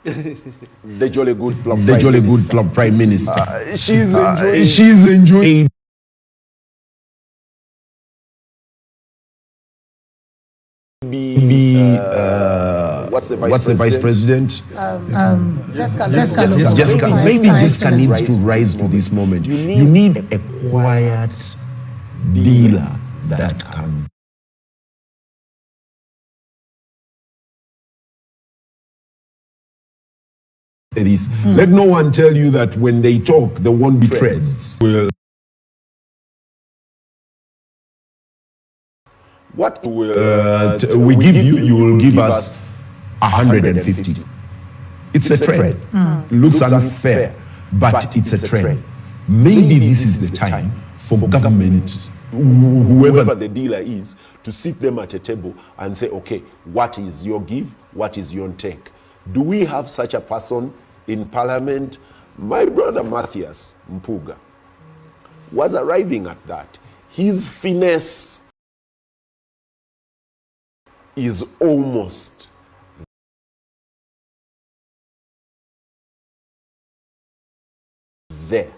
The Jolly Good Club Prime Minister. She's enjoying what's the vice president? Jessica. Maybe Jessica needs to rise to this moment. You need a quiet dealer that can. Let no one tell you that when they talk, there won't be threats. What we give you, you will give us 150. It's a trend. Looks unfair, but it's a trend. Maybe this is the time for government, whoever the dealer is, to sit them at a table and say, okay, what is your give? What is your take? Do we have such a person in parliament? My brother Matthias Mpuga was arriving at that. His finesse is almost there,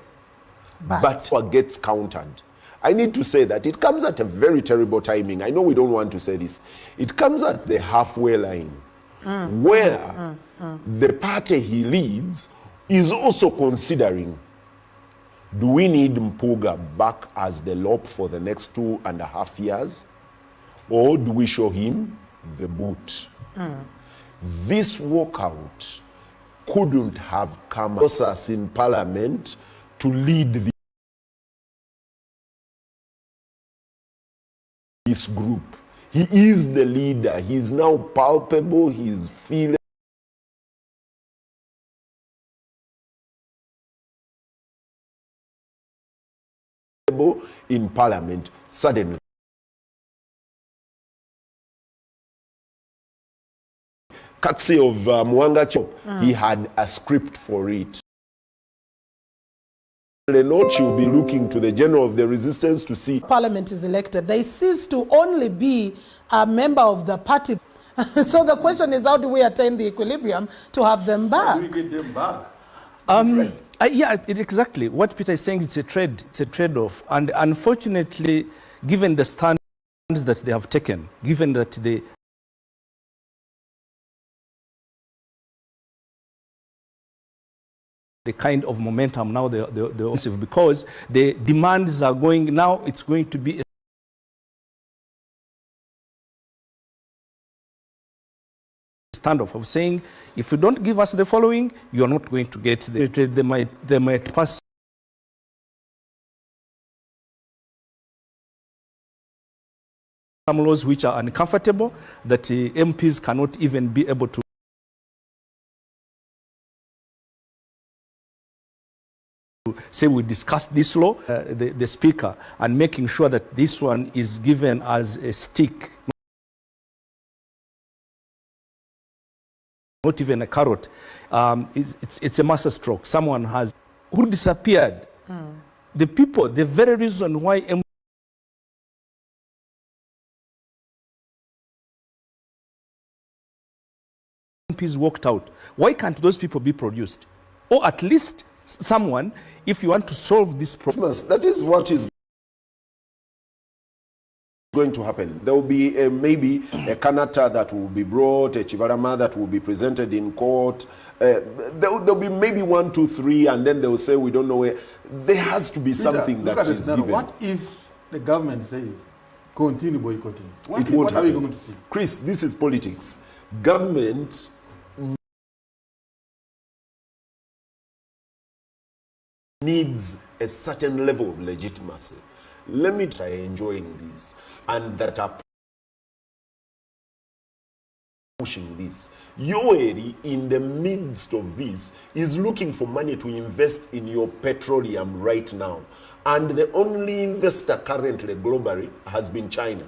but what gets countered. I need to say that it comes at a very terrible timing. I know we don't want to say this. It comes at the halfway line where the party he leads is also considering, do we need Mpuga back as the LOP for the next 2.5 years? Or do we show him the boot? This walkout couldn't have come us in parliament to lead this group. He is the leader. He is now palpable. He is feeling. In parliament, suddenly. Courtesy of Mwanga Chop, he had a script for it. The note she will be looking to the general of the resistance to see. Parliament is elected. They cease to only be a member of the party. So the question is, how do we attain the equilibrium to have them back? How do we get them back? Yeah, exactly. What Peter is saying, it's a trade-off. And unfortunately, given the stands that they have taken, given that the kind of momentum now they're because the demands are going now, it's going to be a standoff of saying, if you don't give us the following, you are not going to get they might pass some laws which are uncomfortable, that MPs cannot even be able to say we discussed this law, the speaker, and making sure that this one is given as a stick, not even a carrot. It's a master stroke. Someone has who disappeared. The people, the very reason why MPs walked out, why can't those people be produced? Or at least someone, if you want to solve this problem. That is what is going to happen. There will be maybe a Kanata that will be brought, a Chivarama that will be presented in court. There'll be maybe 1, 2, 3, and then they will say, we don't know where. There has to be something that is given. What if the government says, continue boycotting? What are we going to see? Chris, this is politics. Government needs a certain level of legitimacy. Let me try enjoying this, and that are pushing this. Yoweri, in the midst of this, is looking for money to invest in your petroleum right now. And the only investor currently globally has been China.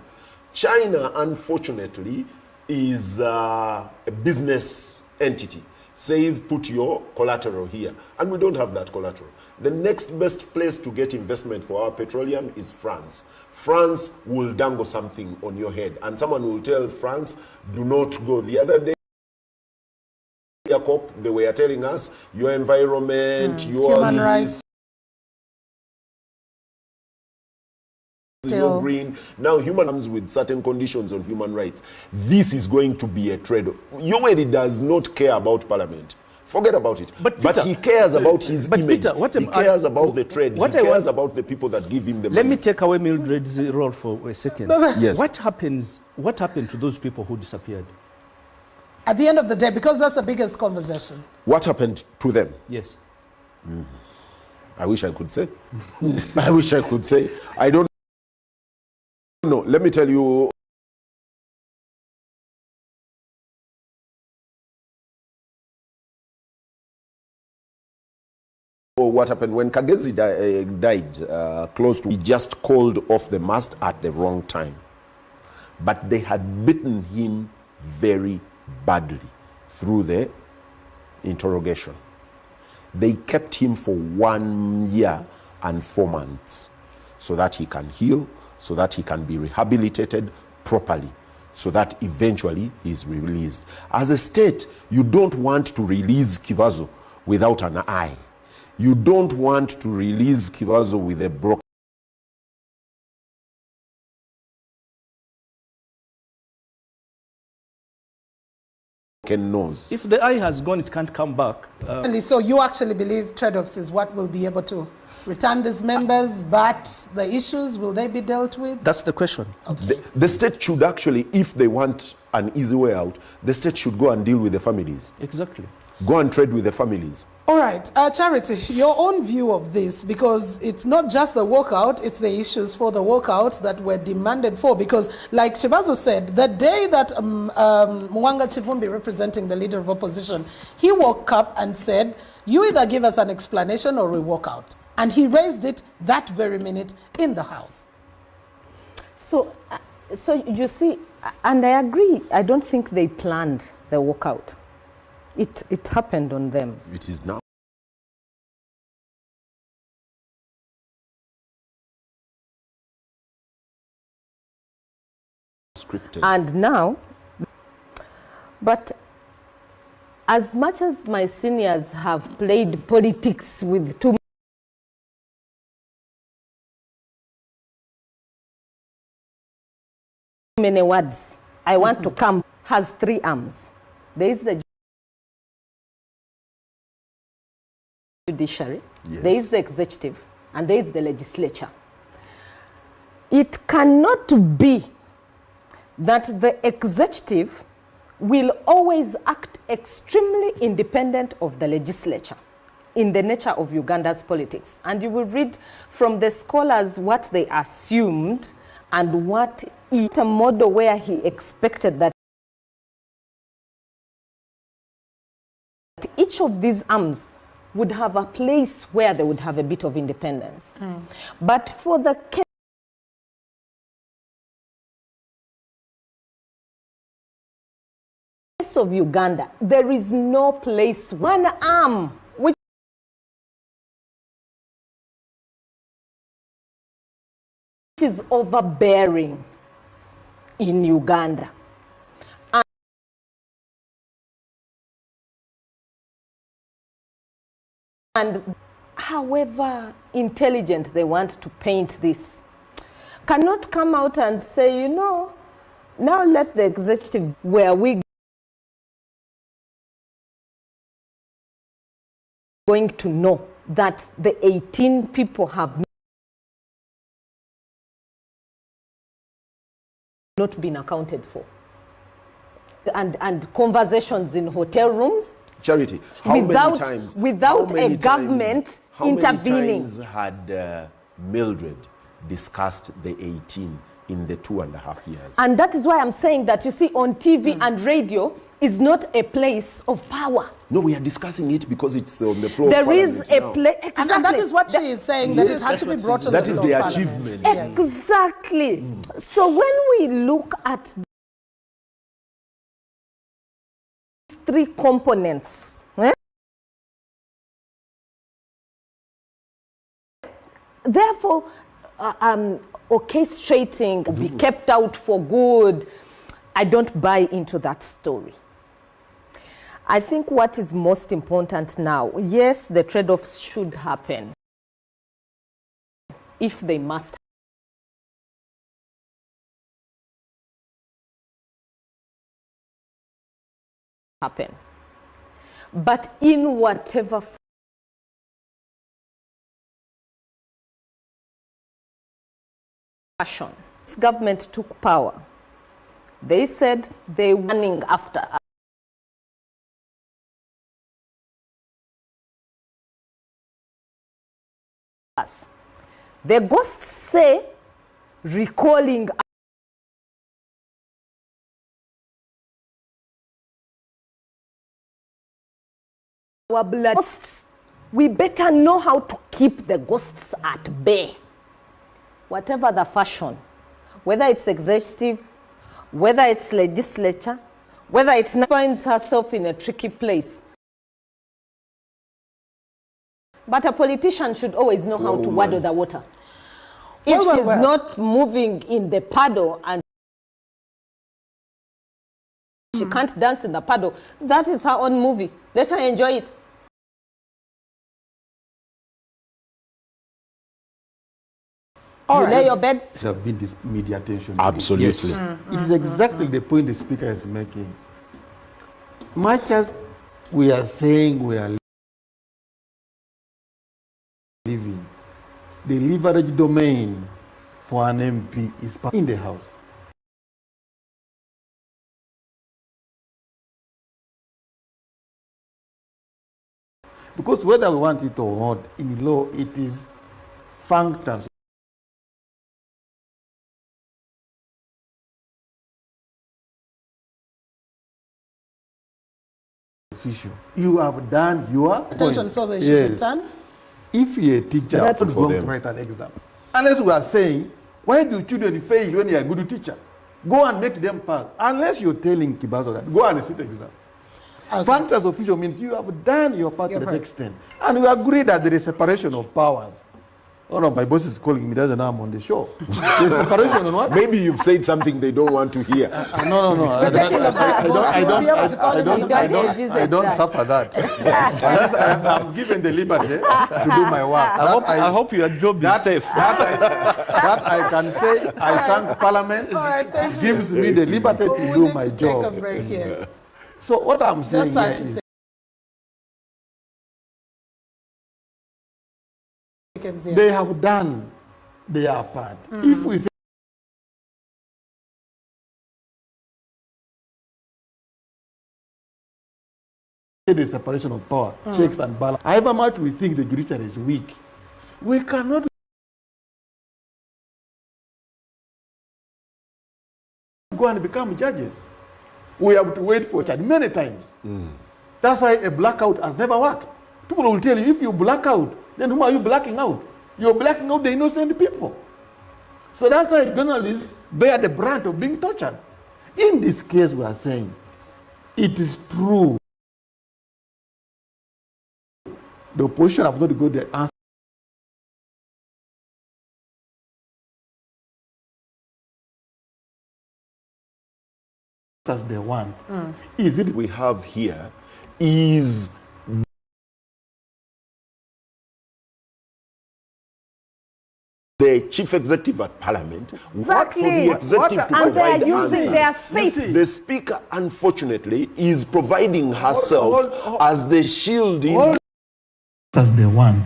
China, unfortunately, is a business entity. Says put your collateral here, and we don't have that collateral. The next best place to get investment for our petroleum is France. France will dangle something on your head, and someone will tell France, do not go. The other day, COP, they were telling us your environment, your human rights. You're green. Now human comes with certain conditions on human rights. This is going to be a trade-off. Yoweri does not care about parliament. Forget about it. But Peter, he cares about his image. Peter, he cares about the trade. He cares about the people that give him the money. Let me take away Mildred's role for a second. Yes. What happened to those people who disappeared? At the end of the day, because that's the biggest conversation. What happened to them? Yes. I wish I could say. I wish I could say. I don't know. Let me tell you. What happened when Kagezi died close to, he just called off the mast at the wrong time. But they had beaten him very badly through the interrogation. They kept him for 1 year and 4 months so that he can heal, so that he can be rehabilitated properly, so that eventually he is released. As a state, you don't want to release Kibazo without an eye. You don't want to release Kibazo with a broken nose. If the eye has gone, it can't come back. So you actually believe trade-offs is what will be able to return these members, but the issues, will they be dealt with? That's the question. Okay. The state should actually, if they want an easy way out, the state should go and deal with the families. Exactly. Go and trade with the families. All right, Charity, your own view of this, because it's not just the walkout, it's the issues for the walkout that were demanded for, because like Shibazo said, the day that Mwanga Chivumbi, representing the leader of opposition, he woke up and said, you either give us an explanation or we walk out. And he raised it that very minute in the House. So you see, and I agree, I don't think they planned the walkout. It happened on them. It is now. Scripted. And now, but as much as my seniors have played politics with too many words, I want to come, has 3 arms. There is the judiciary, Yes. there is the executive, and there is the legislature. It cannot be that the executive will always act extremely independent of the legislature in the nature of Uganda's politics. And you will read from the scholars what they assumed and what a model where he expected that each of these arms would have a place where they would have a bit of independence. But for the case of Uganda, there is no place, one arm, which is overbearing in Uganda. And however intelligent they want to paint this, cannot come out and say, you know, now let the executive, where we going to know that the 18 people have not been accounted for. And conversations in hotel rooms, Charity, how without, many times? without how many a government intervening. How many times had Mildred discussed the 18 in the 2.5 years? And that is why I'm saying that, you see, on TV and radio is not a place of power. No, we are discussing it because it's on the floor. There is a place. And that is what she is saying, that it has to be brought on the That is floor the of Parliament. achievement. Yes. Exactly. So when we look at 3 components, therefore, orchestrating, be kept out for good, I don't buy into that story. I think what is most important now, yes, the trade-offs should happen if they must happen. But in whatever fashion, this government took power. They said they were running after us. The ghosts say recalling our blood. Ghosts, we better know how to keep the ghosts at bay. Whatever the fashion, whether it's executive, whether it's legislature, whether it finds herself in a tricky place. But a politician should always know how to waddle the water. If she's not moving in the paddle and she can't dance in the paddle, that is her own movie. Let her enjoy it. You lay your bed. It's a bit this media attention. Absolutely. Yes. It is exactly the point the speaker is making. Much as we are saying we are living, the leverage domain for an MP is in the House. Because whether we want it or not, in law, it is functors official. You have done your Attention, point. so they should return. If you're a teacher, That's not for going them. to write an exam. Unless we are saying, why do children fail when you're a good teacher? Go and make them pass. Unless you're telling Kibazo that, go and sit exam. Okay. Functors official means you have done your part Your to part. that extent. And we agree that there is separation of powers. One of my bosses is calling me, doesn't know I'm on the show. There's separation on what? Maybe you've said something they don't want to hear. No. We're taking the back, boss. You will be able to call him on the back. I don't suffer that. Unless I'm given the liberty to do my work. I hope your job is safe. That I can say, I thank Parliament, All right, thank you. gives me the liberty to We do need my to take a job. break, yes. So what I'm saying Just here 30 is, seconds here. they have done their part. If we say the separation of power, checks and balance, however much we think the judiciary is weak, we cannot go and become judges. We have to wait for charge many times. That's why a blackout has never worked. People will tell you, if you black out, then whom are you blacking out? You're blacking out the innocent people. So that's why journalists bear the brunt of being tortured. In this case, we are saying, it is true. The opposition have not got the answer. As they want. Is it We have here is the chief executive at Parliament. What for the executive to And they are provide using their answers. space. The speaker, unfortunately, is providing herself as the shield in as they want?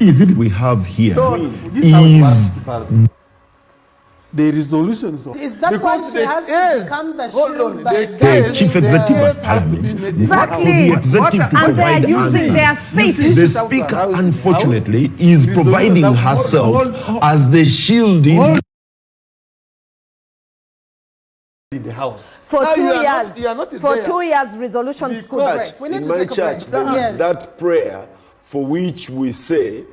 Is it We have here is the resolutions of Is that why she has to become the Hold shield on, by the guiding the chief executive at Parliament. Exactly. For the executive to And they are provide using their answers. space. The speaker, unfortunately, is providing herself as the shield in in the house. For Now 2 you are years. not- you are not For there. 2 years, resolutions could. Because- break. We need in to my take a church, break. there is Yes. that prayer for which we say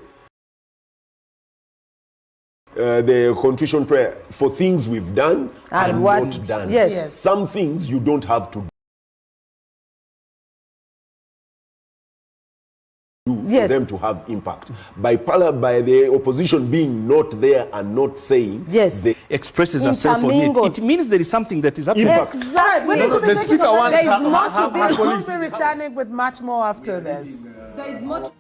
the contrition prayer for things we've done and what- not done. yes. Yes. Some things you don't have to do. for Yes. them to have impact. By the opposition being not there and not saying, Yes. they Expresses herself on it. Intermingled. It means there is something that is happening. Impact. Right, we need to be the taking speaker over. wants There is her- more her- to be. her We'll colleagues be to returning with much more after this. There is much.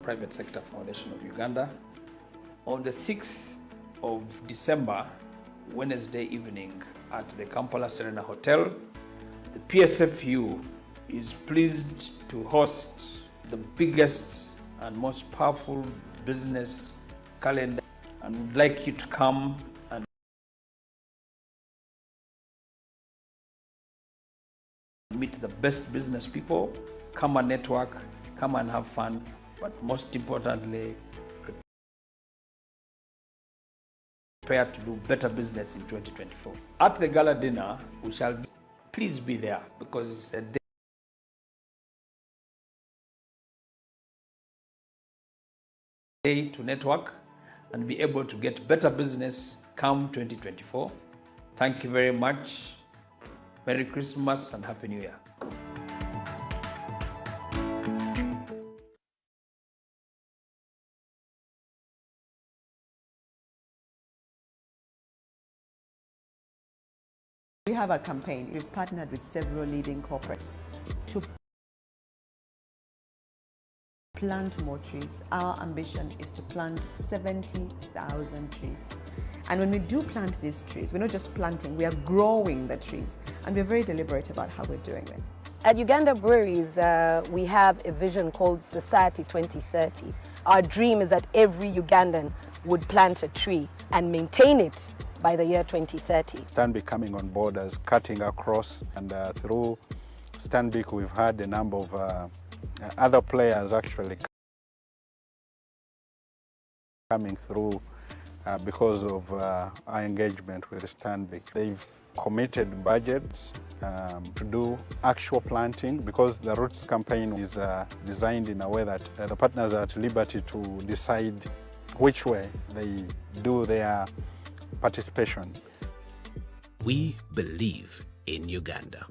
Private Sector Foundation of Uganda. On the 6th of December, Wednesday evening at the Kampala Serena Hotel, the PSFU is pleased to host the biggest and most powerful business calendar and would like you to come and meet the best business people, come and network, come and have fun, but most importantly, prepare to do better business in 2024. At the gala dinner, we shall please be there because it's a day to network and be able to get better business come 2024. Thank you very much. Merry Christmas and Happy New Year. We have a campaign. We've partnered with several leading corporates to plant more trees. Our ambition is to plant 70,000 trees. And when we do plant these trees, we're not just planting, we are growing the trees. And we're very deliberate about how we're doing this. At Uganda Breweries, we have a vision called Society 2030. Our dream is that every Ugandan would plant a tree and maintain it by the year 2030. Stanbic coming on board as cutting across, and through Stanbic we've had a number of other players actually coming through because of our engagement with Stanbic. They've committed budgets to do actual planting because the Roots campaign is designed in a way that the partners are at liberty to decide which way they do their participation. We believe in Uganda.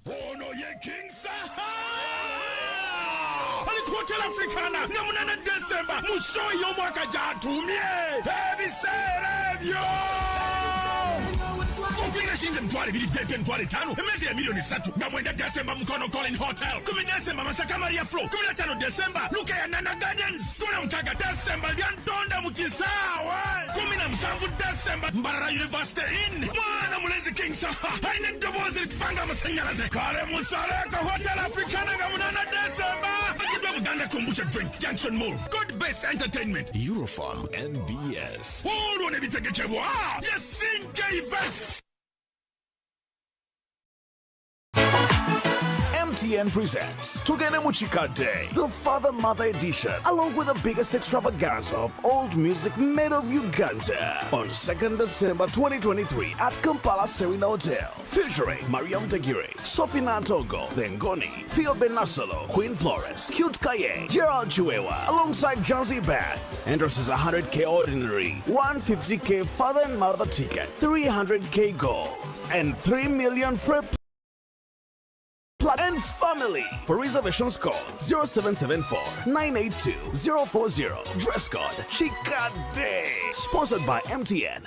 Ono ye King Saha! Alikuwa Afrikana, nyamunana December, musho yo mwaka jatumie, ebiserebyo! Ukina shinze mtwale bili tepe mtwale tano, emezi ya milioni 3, na mwenda December mkono Colin Hotel, 10 December Masaka Maria Flow, 15 December Luke ya Nana Gardens, 16 December Liantonda Muchisawa, 17 December Mbarara University Inn, mwana mulenzi King Saha, haine dobozi lipanga masanyalaze, kare musareko Hotel Afrikana ngamunana December, akibwa Buganda Kombucha Drink, Junction Mall, God Base Entertainment, Eurofarm NBS. Ulu nebitegekebwa, Yesinke Events. MTN presents Tugene Muchika Day, the Father-Mother edition, along with the biggest extravaganza of old music made of Uganda, on 2nd December 2023 at Kampala Serena Hotel, featuring Mariam Tagiri, Sophie Natogo, Dengoni, Theo Benasolo, Queen Florence, Cute Kaye, Gerald Chuewa, alongside Jazzy Band. Enters is 100K ordinary, 150K father and mother ticket, 300K gold, and 3 million free and family. For reservations call 0774 982 040. Dress code Chika Day. Sponsored by MTN.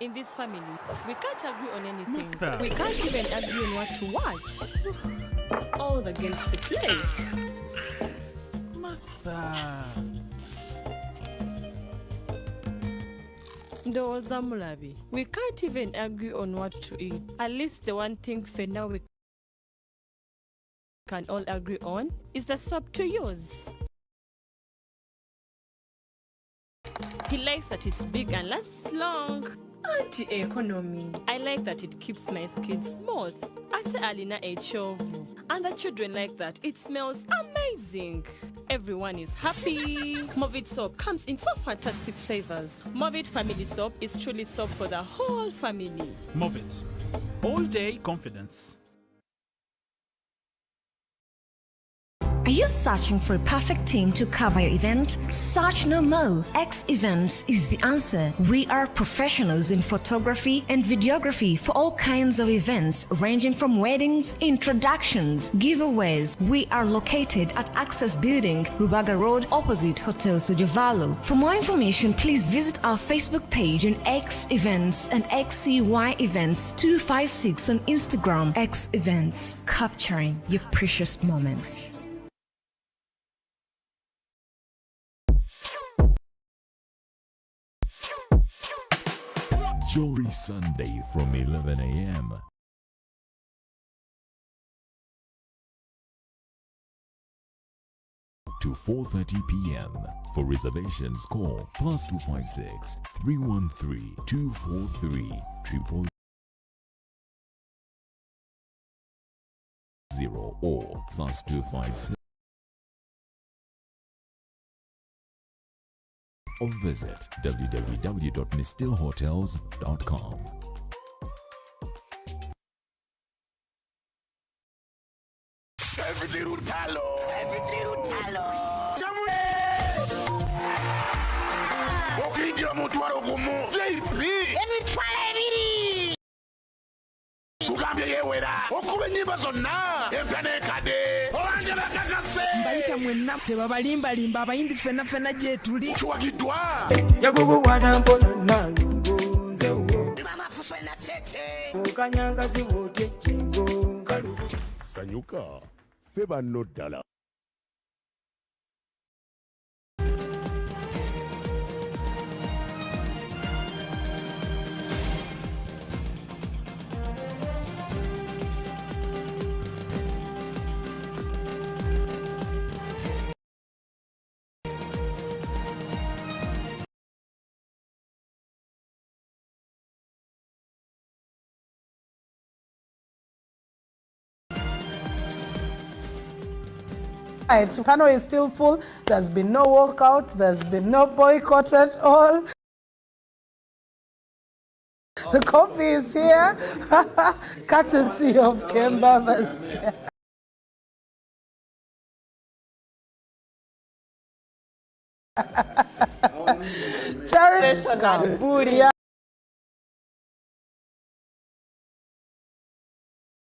In this family, we can't agree on anything. We can't even agree on what to watch. All the games to play. Martha. Ndoza Mulabi. We can't even agree on what to eat. At least the one thing for now we can all agree on is the soap to use. He likes that it's big and lasts long. Anti-economy. I like that it keeps my skin smooth. Ate alina echovu. And the children like that it smells amazing. Everyone is happy. Movit soap comes in 4 fantastic flavors. Movit family soap is truly soap for the whole family. Movit. All day confidence. Are you searching for a perfect team to cover your event? Search no more. X Events is the answer. We are professionals in photography and videography for all kinds of events, ranging from weddings, introductions, giveaways. We are located at Access Building, Rubaga Road, opposite Hotel Sujavalo. For more information, please visit our Facebook page on X Events and XCY Events 256 on Instagram. X Events, capturing your precious moments. Jewelry Sunday from 11 a.m. to 4:30 p.m. For reservations, call +256 313 243 000 or +257 or visit www.mistillhotels.com. Okijira mutwalo gumu JP emitwalo ebiri kugambye yewera okuba ennyimba zonna empya n'ekadde olanje bakakase mbayita mwenna tebabalimbalimba abayimbi ffenna gye tuli kiwagiddwa yagubuwala mpona nalunguzewo okanyangazi bwotya ejjengo nkalu sanyuka ffe banno ddala. Right, Kano is still full. There's been no walkout. There's been no boycott at all. The coffee is here. Courtesy of Kemba's. Charity. Yeah.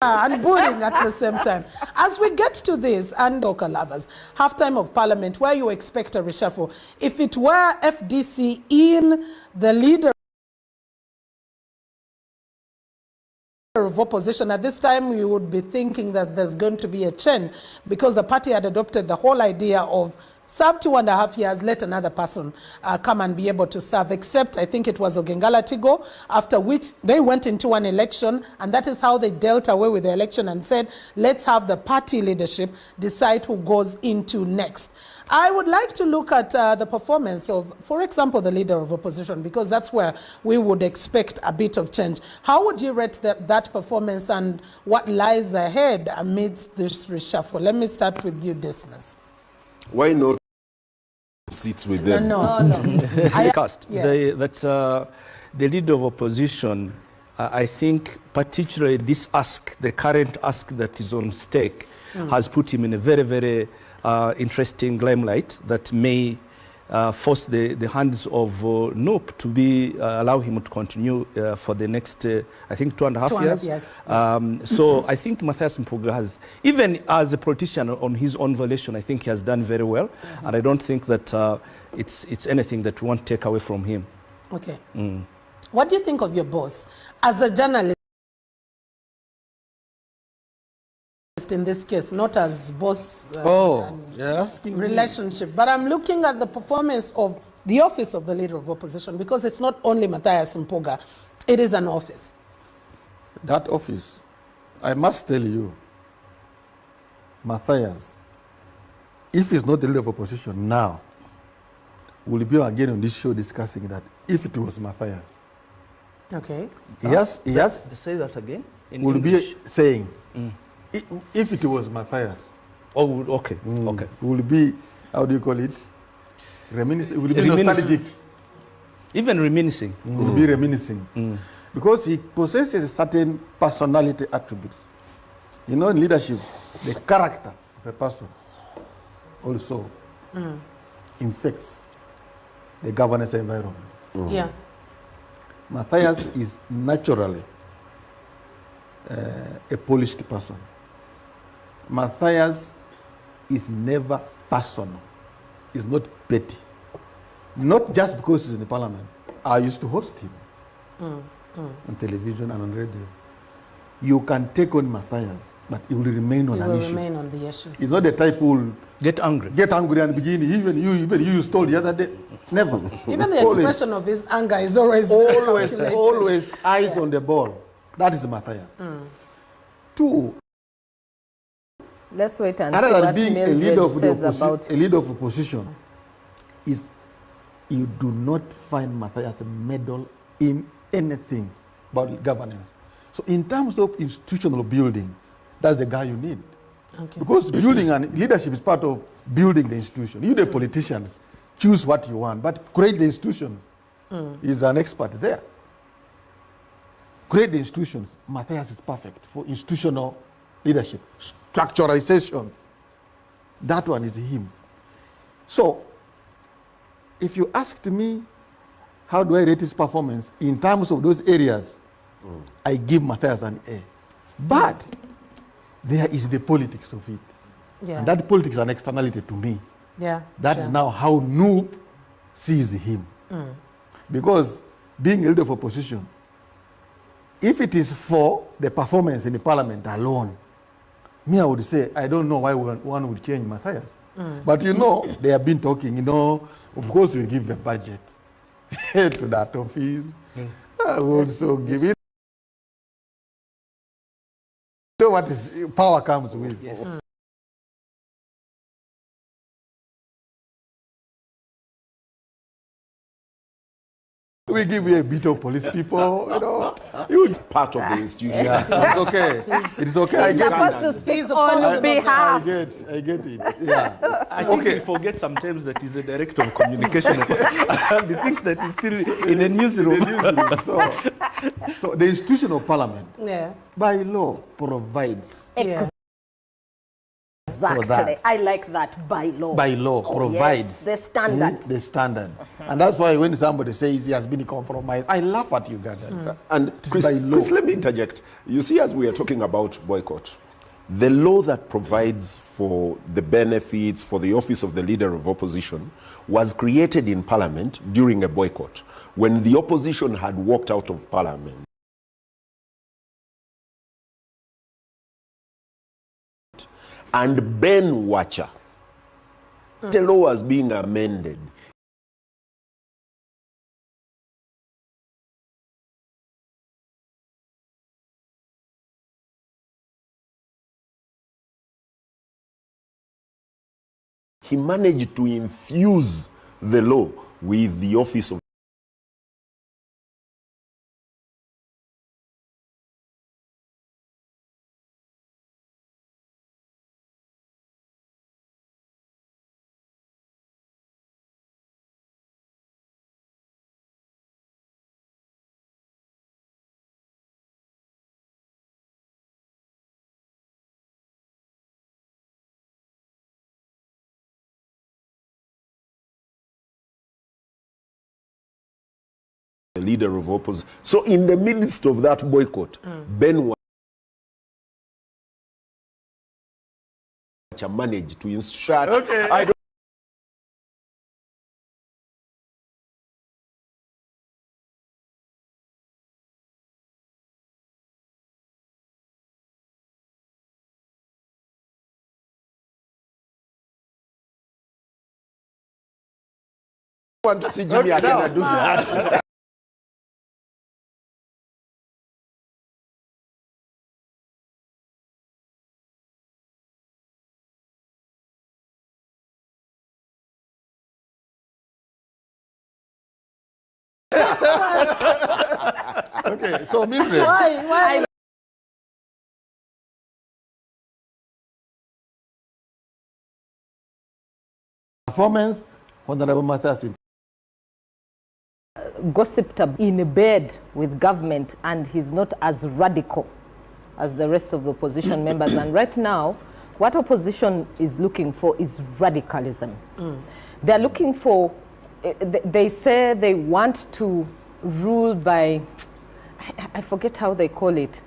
And bullying at the same time. As we get to this, and local lovers, halftime of Parliament, where you expect a reshuffle, if it were FDC in the leader of opposition, at this time you would be thinking that there's going to be a change, because the party had adopted the whole idea of serve 2.5 years, let another person come and be able to serve, except I think it was Ogengala Tigo, after which they went into an election, and that is how they dealt away with the election and said, let's have the party leadership decide who goes into next. I would like to look at the performance of, for example, the leader of opposition, because that's where we would expect a bit of change. How would you rate that performance, and what lies ahead amidst this reshuffle? Let me start with you, Dismas. Why not sits with them? No. The leader of opposition, I think particularly this ask, the current ask that is on stake, has put him in a very, very interesting limelight that may force the hands of NOP to allow him to continue for the next, I think, 2.5 years. Yes. So I think Matthias Mpuga has, even as a politician on his own volition, I think he has done very well. And I don't think that it's anything that we want to take away from him. Okay. What do you think of your boss as a journalist? In this case, not as boss relationship, but I'm looking at the performance of the office of the leader of opposition, because it's not only Matthias Mpuga, it is an office. That office, I must tell you, Matthias, if he's not the leader of opposition now, we'll be again on this show discussing that if it was Matthias. Okay. Yes, yes. Say that again. We'll be saying, if it was Matthias. Oh, okay, okay. Will be, how do you call it? Reminiscing. Will be nostalgic. Even reminiscing. Will be reminiscing. Because he possesses certain personality attributes. You know, in leadership, the character of a person also infects the governance environment. Yeah. Matthias is naturally a polished person. Matthias is never personal. He's not petty. Not just because he's in the parliament. I used to host him on television and on radio. You can take on Matthias, but he will remain on an issue. He will remain on the issues. He's not the type who will get angry and begin. Even you stole the other day. Never. Even the expression of his anger is always very calculated. Always eyes on the ball. That is Matthias. 2. Let's wait and see other than what being a leader of about opposition, is you do not find Matthias a medal in anything about governance. So in terms of institutional building, that's the guy you need. Okay. Because building and leadership is part of building the institution. You, the politicians, choose what you want, but create the institutions. He's an expert there. Create the institutions. Matthias is perfect for institutional leadership. Structuralization. That one is him. So, if you asked me, how do I rate his performance in terms of those areas, I give Matthias an A. But there is the politics of it. Yeah. And that politics is an externality to me. Yeah. That is now how Noob sees him. Because being a leader of opposition, if it is for the performance in the parliament alone, me, I would say, I don't know why one would change Matthias. But you know, they have been talking, you know, of course we give the budget to that office. I will also give it. You know what is power comes with. Yes. We give you a bit of police people, you know. It's part of the institution. Yeah, it's okay. It's okay. I get it. He's on behalf. I get it. Yeah. I think he forgets sometimes that he's a director of communication and he thinks that he's still in a newsroom. So the institution of parliament, by law, provides. Exactly. I like that. By law. By law, provides. Yes, the standard. The standard. And that's why when somebody says he has been compromised, I laugh at Ugandans. And Chris, let me interject. You see, as we are talking about boycott, the law that provides for the benefits for the office of the leader of opposition was created in parliament during a boycott, when the opposition had walked out of parliament. And Ben Watcher, the law was being amended. He managed to infuse the law with the office of the leader of opposition. So in the midst of that boycott, Ben Watcher managed to insert. Okay. I don't want to see Jimmy Akena do that. So Mildred, Why? performance, Honorable Mathasi. Gossiped in bed with government, and he's not as radical as the rest of the opposition members. And right now, what opposition is looking for is radicalism. They're looking for, they say they want to rule by, I forget how they call it,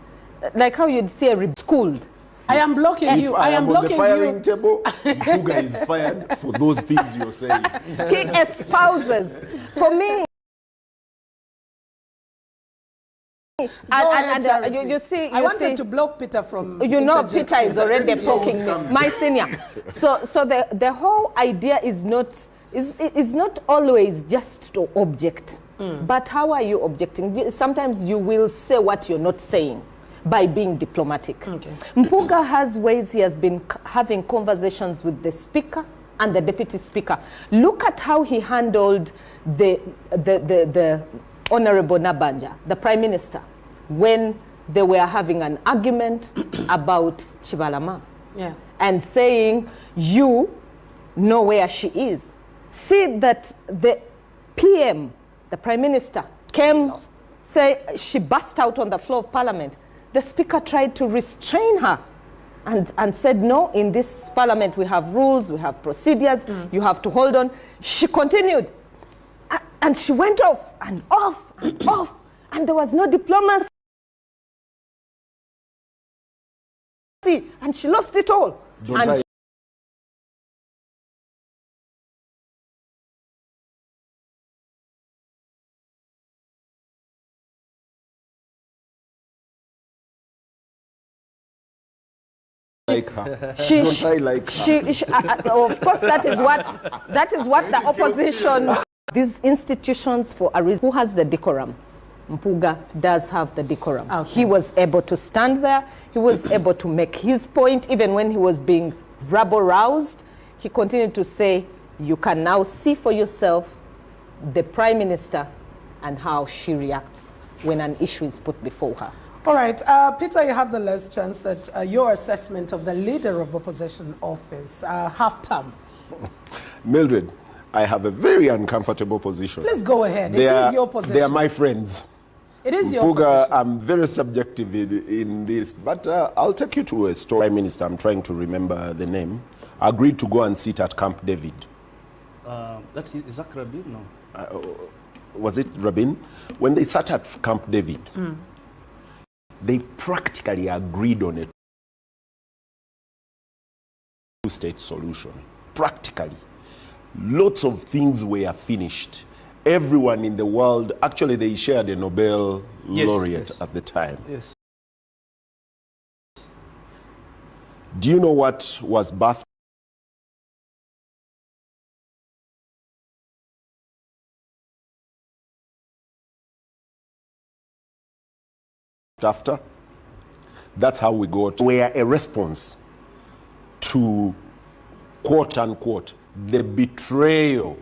like how you'd see a schooled. I am blocking you. I am blocking you. On the firing table, Mpuga is fired for those things you're saying. He espouses. For me, you see, I wanted to block Peter from. You know, Peter is already poking me, my senior. So the whole idea is not always just to object, but how are you objecting? Sometimes you will say what you're not saying by being diplomatic. Okay. Mpuga has ways he has been having conversations with the speaker and the deputy speaker. Look at how he handled the Honorable Nabanja, the Prime Minister, when they were having an argument about Chibalama. Yeah. And saying, you know where she is. See that the PM, the Prime Minister, came, say she burst out on the floor of Parliament. The Speaker tried to restrain her and said, no, in this Parliament we have rules, we have procedures, you have to hold on. She continued. And she went off and off and off, and there was no diplomacy. And she lost it all. Like her. Don't I like her? Of course, that is what the opposition. These institutions, for a reason, who has the decorum? Mpuga does have the decorum. Okay. He was able to stand there. He was able to make his point, even when he was being rabble-roused. He continued to say, you can now see for yourself the Prime Minister and how she reacts when an issue is put before her. All right, Peter, you have the last chance at your assessment of the leader of opposition office, half-term. Mildred, I have a very uncomfortable position. Please go ahead. It is your position. They are my friends. It is your Mpuga, position. I'm very subjective in this, but I'll take you to a story. Prime Minister, I'm trying to remember the name, agreed to go and sit at Camp David. That is Isaac Rabin, no? Was it Rabin? When they sat at Camp David, they practically agreed on a two-state solution. Practically. Lots of things were finished. Everyone in the world, actually they shared a Nobel laureate at the time. Yes. Do you know what was birthed after? That's how we got were a response to, quote unquote, the betrayal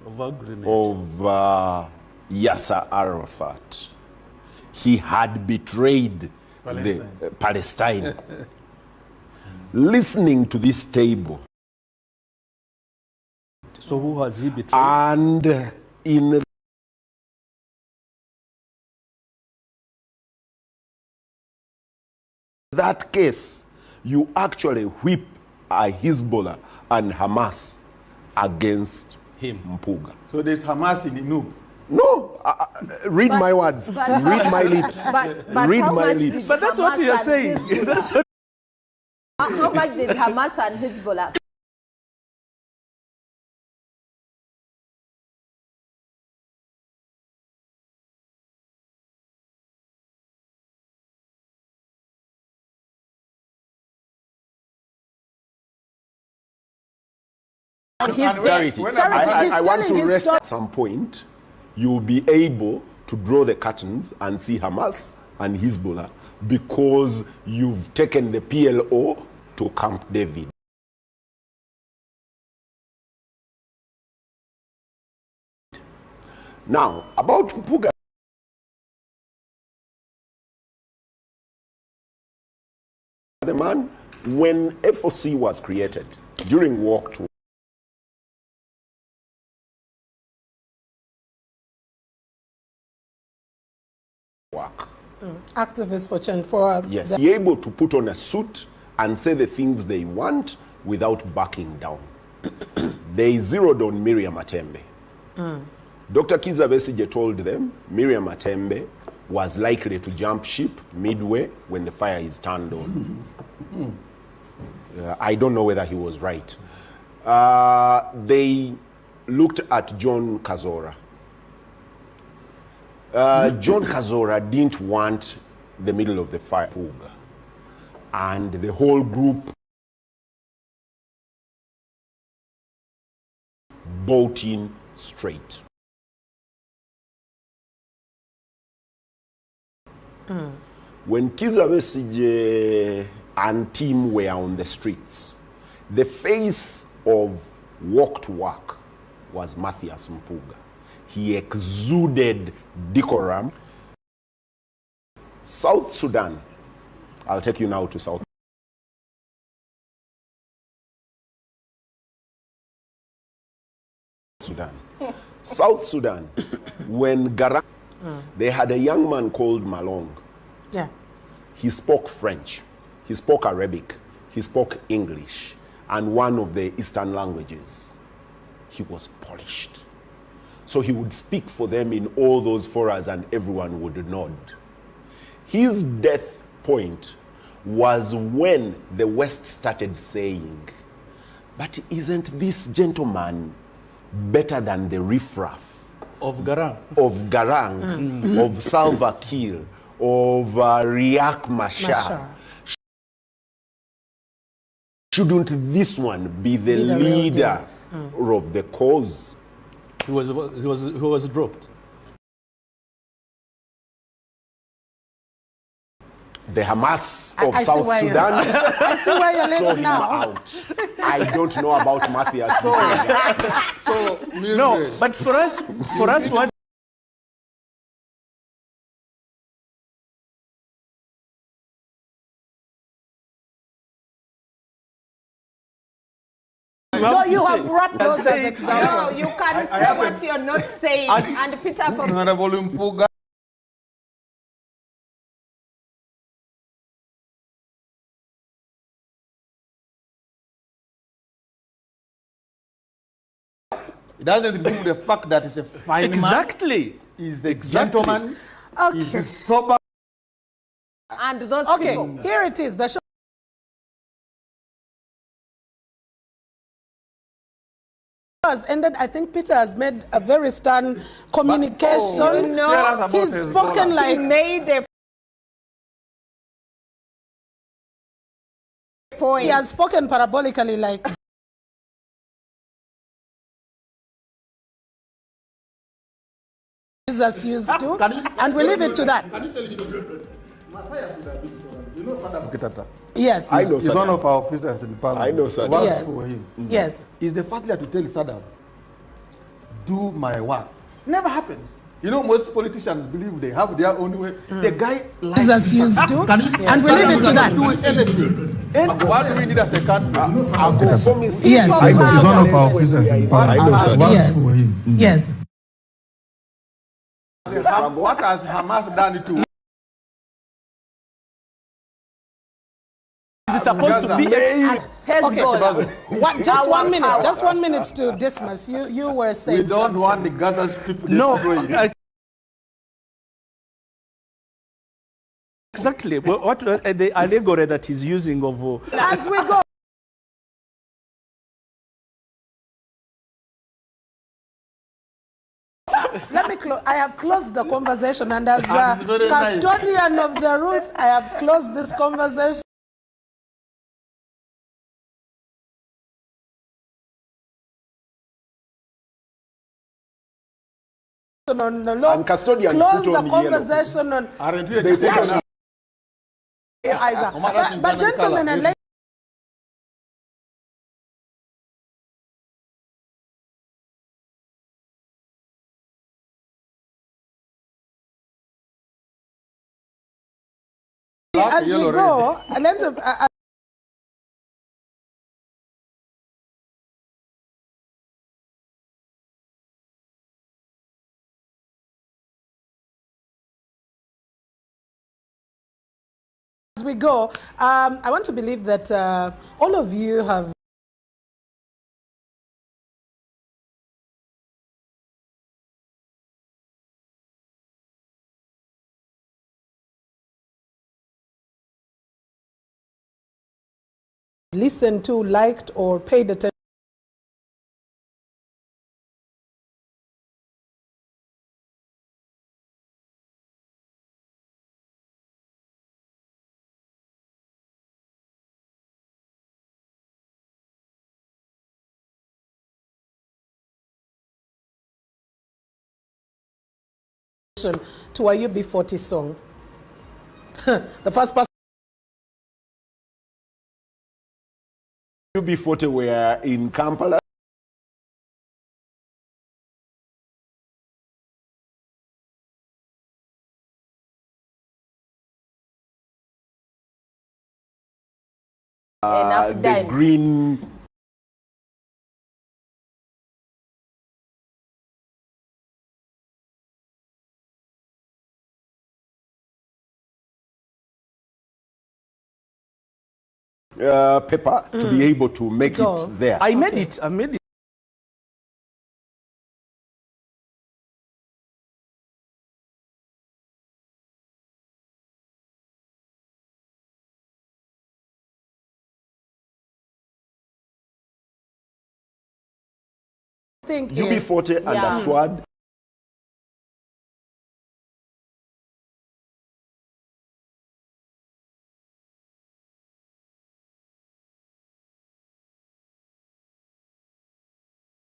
of Yasser Arafat. He had betrayed Palestine. Listening to this table. So who has he betrayed? And in that case, you actually whip Hezbollah and Hamas against him, Mpuga. So there's Hamas in the noob. No, read my words. Read my lips. Read my lips. But that's what you're saying. That's what how much did Hamas and Hezbollah? Charity. I want to rest at some point. You'll be able to draw the curtains and see Hamas and Hezbollah because you've taken the PLO to Camp David. Now, about Mpuga. man, when FOC was created, during Walk to Work. Activists for change for Yes, be able to put on a suit and say the things they want without backing down. They zeroed on Miriam Atembe. Dr. Kizza Besigye told them Miriam Atembe was likely to jump ship midway when the fire is turned on. I don't know whether he was right. They looked at John Kazora. John Kazora didn't want the middle of the fire, and the whole group bought in straight. When Kizza Besigye and team were on the streets, the face of Walk to Work was Matthias Mpuga. He exuded decorum. South Sudan, I'll take you now to South Sudan. South Sudan, when Garang, they had a young man called Malong. Yeah. He spoke French, he spoke Arabic, he spoke English, and one of the Eastern languages. He was polished. So he would speak for them in all those forums and everyone would nod. His death point was when the West started saying, but isn't this gentleman better than the riffraff of Garang, of Salva Kiir, of Riek Machar? Shouldn't this one be the leader of the cause? He was dropped. The Hamas of South Sudan. I see why you're leaving now. Out. I don't know about Matthias. No, but for us, what? No, you have brought those as examples. No, you can say what you're not saying. And Peter, for It doesn't do the fact that he's a fine exactly. man. He's a gentleman. Okay. He's sober. And those people. Here it is. The show has ended. I think Peter has made a very stern communication. He's spoken like he made a point. He has spoken parabolically like Jesus used to, and we leave it to that. Yes. I know he's one of our officers in the parliament. I know Saddam. Yes. For him. Yes. Is the first leader to tell Saddam, do my work. Never happens. You know, most politicians believe they have their own way. The guy likes Jesus used to, and we leave it to that. And what do we need as a country? Yes. He's one of our officers in parliament. Yes. For him. Yes. What has Hamas done to? It's supposed to be okay. Just 1 minute. Just 1 minute to dismiss. You were saying. We don't want the Gaza Strip destroyed. No. Exactly. What the allegory that he's using of as we go. Let me close. I have closed the conversation, and as the custodian of the rules, I have closed this conversation. On the law, and custodians close put the on conversation yellow. on. Aren't we educated? But gentlemen and ladies. As we go, we go, I want to believe that all of you have listened to, liked, or paid attention to a UB40 song. The first person. UB40 were in Kampala. The green paper to be able to make it there. I made it. I made it. UB40 and the SWAD.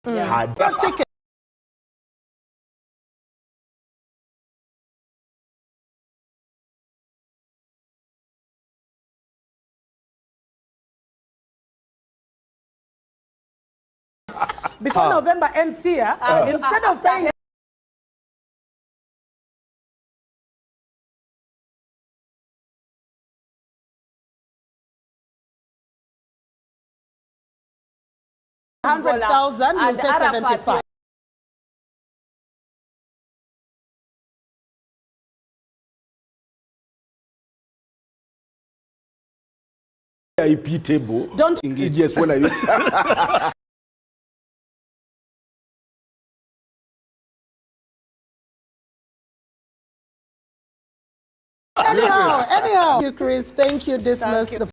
Had ticket. Before November ends here, instead of paying $100,000, you'll pay 75. IP table. Don't engage. Yes, when I anyhow, you, Chris. Thank you. Dismiss the